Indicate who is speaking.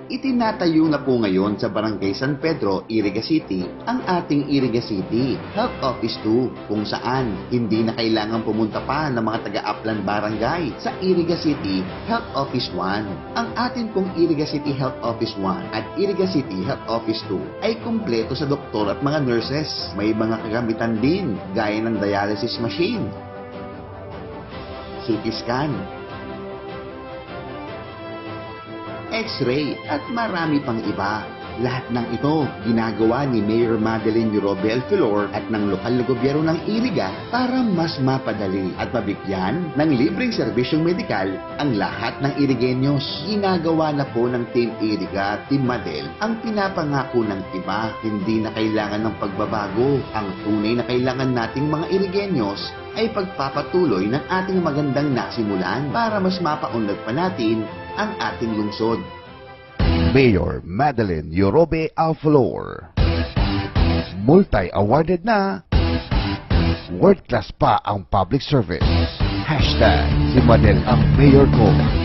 Speaker 1: Itinatayo na po ngayon sa Barangay San Pedro, Iriga City, ang ating Iriga City Health Office 2, kung saan hindi na kailangan pumunta pa ng mga taga-Aplan Barangay sa Iriga City Health Office 1. Ang atin pong Iriga City Health Office 1 at Iriga City Health Office 2 ay kumpleto sa doktor at mga nurses. May mga kagamitan din gaya ng dialysis machine, CT scan, X-ray at marami pang iba. Lahat ng ito ginagawa ni Mayor Madeline Eurobe Alfilor at ng lokal na gobyerno ng Iriga para mas mapadali at mabigyan ng libreng serbisyong medikal ang lahat ng Irigenyos. Ginagawa na po ng Team Iriga at Team Madel ang pinapangako ng iba. Hindi na kailangan ng pagbabago. Ang tunay na kailangan nating mga Irigenyos ay pagpapatuloy ng ating magandang nasimulan para mas mapaunlad pa natin ang ating lungsod.
Speaker 2: Mayor Madeline Eurobe Alfilor. Multi-awarded na. World class pa ang public service. Hashtag si Madel ang mayor ko.